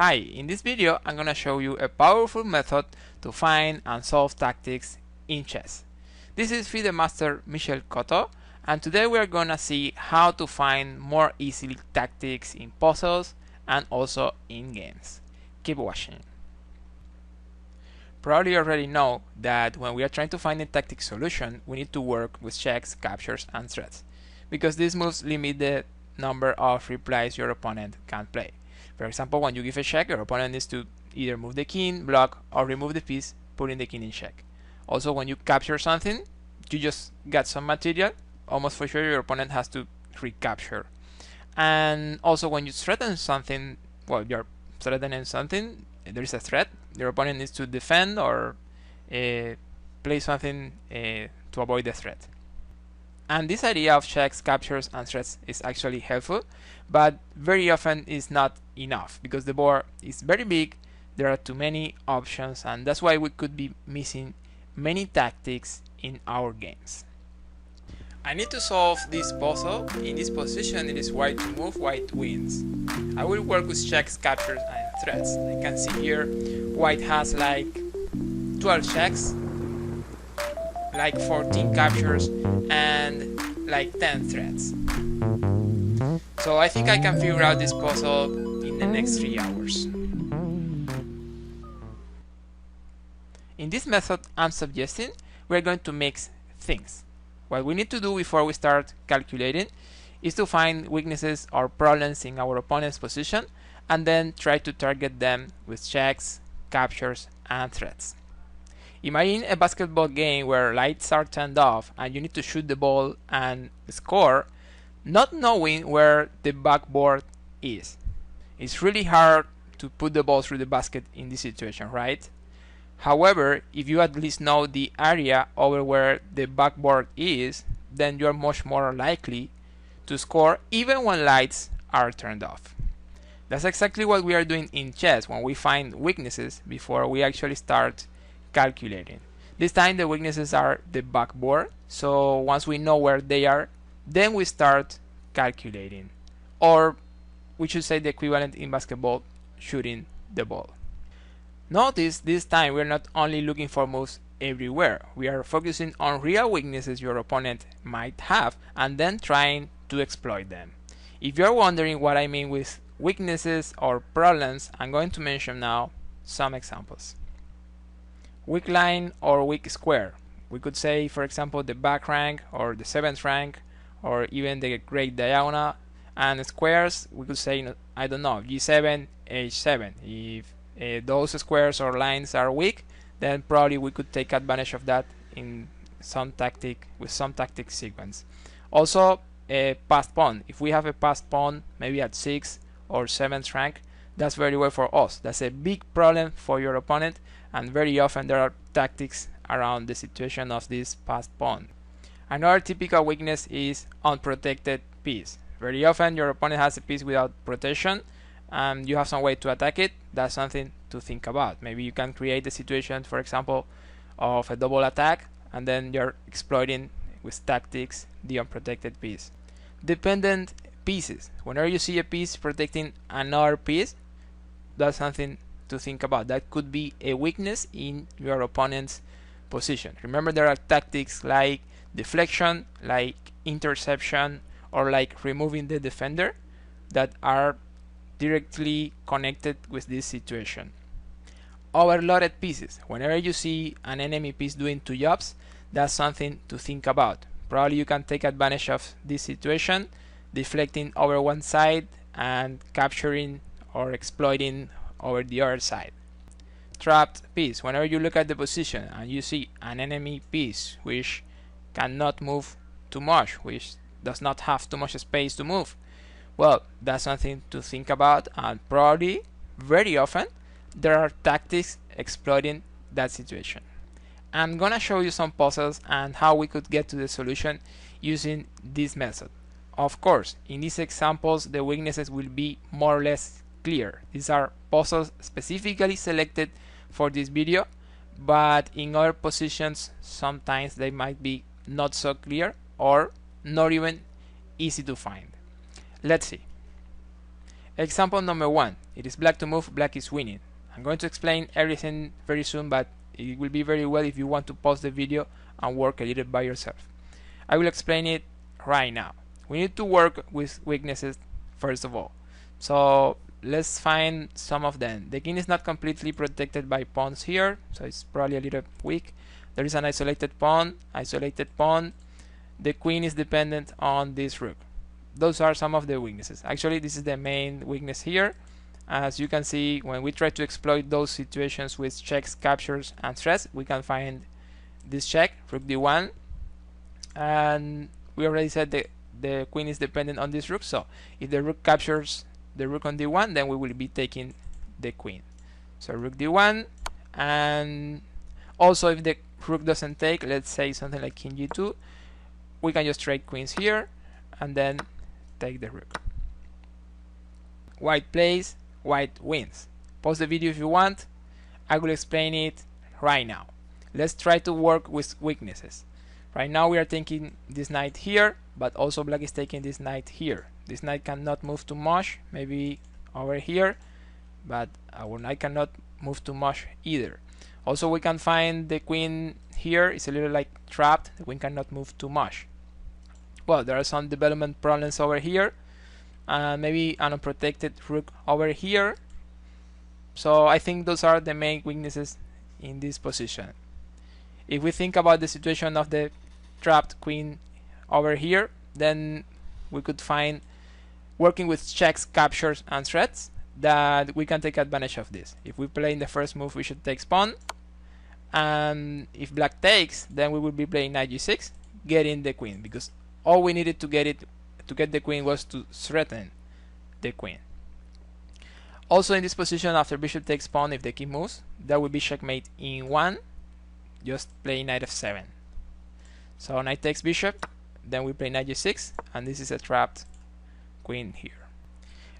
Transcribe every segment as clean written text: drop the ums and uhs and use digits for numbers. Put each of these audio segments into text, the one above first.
Hi, in this video I'm gonna show you a powerful method to find and solve tactics in chess. This is FIDE Master Michel Cotto, and today we are gonna see how to find more easily tactics in puzzles and also in games. Keep watching. Probably you already know that when we are trying to find a tactic solution, we need to work with checks, captures, and threats, because these moves limit the number of replies your opponent can play. For example, when you give a check, your opponent needs to either move the king, block, or remove the piece, putting the king in check. Also, when you capture something, you just got some material, almost for sure your opponent has to recapture. And also when you threaten something, well, you're threatening something, there is a threat, your opponent needs to defend or play something to avoid the threat. And this idea of checks, captures, and threats is actually helpful, but very often is not enough because the board is very big, there are too many options, and that's why we could be missing many tactics in our games. I need to solve this puzzle. In this position it is white to move, white wins. I will work with checks, captures, and threats. I can see here white has like 12 checks, like 14 captures, and like 10 threats. So I think I can figure out this puzzle in the next 3 hours. In this method I'm suggesting we're going to mix things. What we need to do before we start calculating is to find weaknesses or problems in our opponent's position and then try to target them with checks, captures, and threats. Imagine a basketball game where lights are turned off and you need to shoot the ball and score, not knowing where the backboard is. It's really hard to put the ball through the basket in this situation, right? However, if you at least know the area over where the backboard is, then you are much more likely to score even when lights are turned off. That's exactly what we are doing in chess when we find weaknesses before we actually start calculating. This time the weaknesses are the backboard, so once we know where they are, then we start calculating. Or we should say the equivalent in basketball, shooting the ball. Notice this time we're not only looking for moves everywhere, we are focusing on real weaknesses your opponent might have and then trying to exploit them. If you're wondering what I mean with weaknesses or problems, I'm going to mention now some examples. Weak line or weak square. We could say, for example, the backrank or the 7th rank or even the great diagonal. And squares, we could say, I don't know, G7, H7. If those squares or lines are weak, then probably we could take advantage of that in some tactic with some tactic sequence. Also, a passed pawn. If we have a passed pawn, maybe at 6th or 7th rank, that's very well for us. That's a big problem for your opponent, and very often there are tactics around the situation of this passed pawn. Another typical weakness is unprotected piece. Very often your opponent has a piece without protection and you have some way to attack it. That's something to think about. Maybe you can create a situation, for example, of a double attack and then you're exploiting with tactics the unprotected piece. Dependent pieces. Whenever you see a piece protecting another piece, that's something to think about. That could be a weakness in your opponent's position. Remember, there are tactics like deflection, like interception, or like removing the defender that are directly connected with this situation. Overloaded pieces. Whenever you see an enemy piece doing 2 jobs, that's something to think about. Probably you can take advantage of this situation, deflecting over one side and capturing or exploiting over the other side. Trapped piece. Whenever you look at the position and you see an enemy piece which cannot move too much, which does not have too much space to move, well, that's something to think about, and probably very often there are tactics exploiting that situation. I'm gonna show you some puzzles and how we could get to the solution using this method. Of course, in these examples the weaknesses will be more or less clear. These are puzzles specifically selected for this video, but in other positions sometimes they might be not so clear or not even easy to find. Let's see. Example number 1 it is black to move, black is winning. I'm going to explain everything very soon, but it will be very well if you want to pause the video and work a little by yourself. I will explain it right now. We need to work with weaknesses first of all. So let's find some of them. The king is not completely protected by pawns here, so it's probably a little weak. There is an isolated pawn. The queen is dependent on this rook. Those are some of the weaknesses. Actually, this is the main weakness here. As you can see, when we try to exploit those situations with checks, captures, and threats, we can find this check, rook d1, and we already said the queen is dependent on this rook, so if the rook captures the rook on d1, then we will be taking the queen. So rook d1, and also if the rook doesn't take, let's say something like king g2, we can just trade queens here and then take the rook. White plays, white wins. Pause the video if you want. I will explain it right now. Let's try to work with weaknesses. Right now we are taking this knight here, but also black is taking this knight here. This knight cannot move too much, maybe over here, but our knight cannot move too much either. Also we can find the queen here, it's a little like trapped, the queen cannot move too much. Well, there are some development problems over here, maybe an unprotected rook over here. So I think those are the main weaknesses in this position. If we think about the situation of the trapped queen over here, then we could find, working with checks, captures, and threats, that we can take advantage of this. If we play in the first move, we should take pawn, and if black takes, then we will be playing knight g6, getting the queen, because all we needed to get the queen was to threaten the queen. Also in this position, after bishop takes pawn, if the king moves, that will be checkmate in 1, just play knight f7. So knight takes bishop, then we play knight g6, and this is a trapped queen here.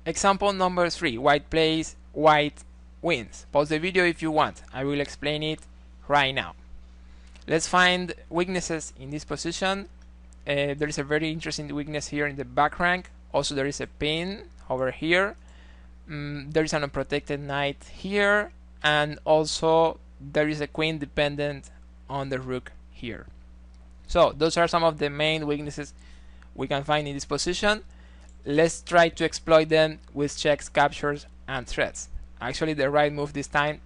Example number 3, white plays, white wins. Pause the video if you want, I will explain it right now. Let's find weaknesses in this position. There is a very interesting weakness here in the back rank. Also there is a pin over here. There is an unprotected knight here, and also there is a queen dependent on the rook here. So those are some of the main weaknesses we can find in this position. Let's try to exploit them with checks, captures, and threats. Actually the right move this time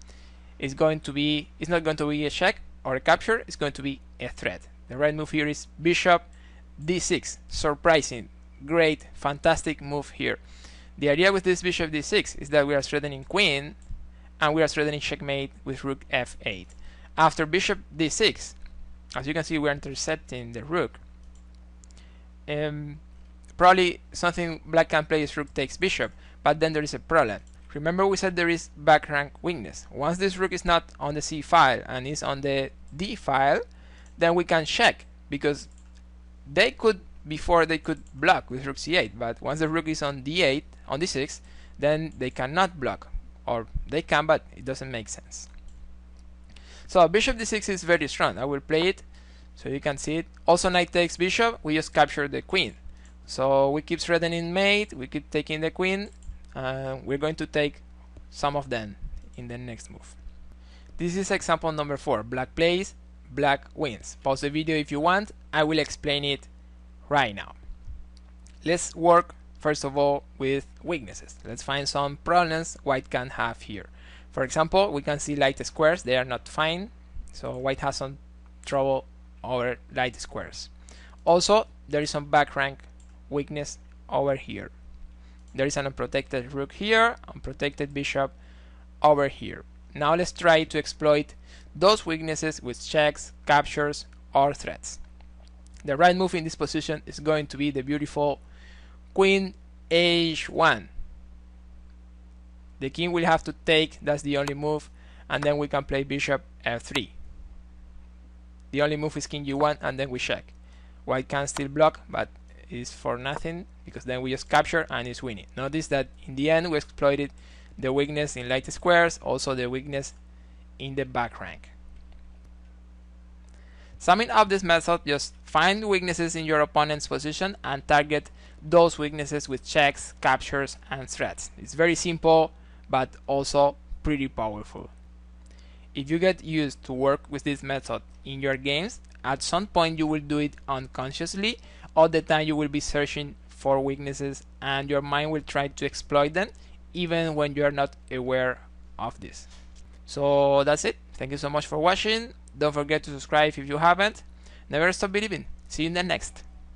is not going to be a check or a capture, it's going to be a threat. The right move here is bishop d6. Surprising, great, fantastic move here. The idea with this bishop d6 is that we are threatening queen, and we are threatening checkmate with rook f8. After bishop d6, as you can see, we are intercepting the rook. Probably something black can play is rook takes bishop, but then there is a problem. Remember we said there is back rank weakness. Once this rook is not on the c file and is on the d file, then we can check, because they could, before they could block with rook c8, but once the rook is on d8, on d6, then they cannot block, or they can, but it doesn't make sense. So bishop d6 is very strong. I will play it so you can see it. Also knight takes bishop, we just capture the queen. So we keep threatening mate, we keep taking the queen, we're going to take some of them in the next move. This is example number 4, black plays, black wins. Pause the video if you want, I will explain it right now. Let's work first of all with weaknesses. Let's find some problems white can have here. For example, we can see light squares, they are not fine, so white has some trouble over light squares. Also, there is some back rank weakness over here. There is an unprotected rook here, unprotected bishop over here. Now let's try to exploit those weaknesses with checks, captures, or threats. The right move in this position is going to be the beautiful queen h1. The king will have to take, that's the only move, and then we can play bishop f3. The only move is king g1, and then we check. White can still block, but it's for nothing, because then we just capture and it's winning. Notice that in the end we exploited the weakness in light squares, also the weakness in the back rank. Summing up this method, just find weaknesses in your opponent's position and target those weaknesses with checks, captures, and threats. It's very simple, but also pretty powerful. If you get used to work with this method in your games, at some point you will do it unconsciously. All the time you will be searching for weaknesses and your mind will try to exploit them even when you are not aware of this. So that's it. Thank you so much for watching. Don't forget to subscribe if you haven't. Never stop believing. See you in the next.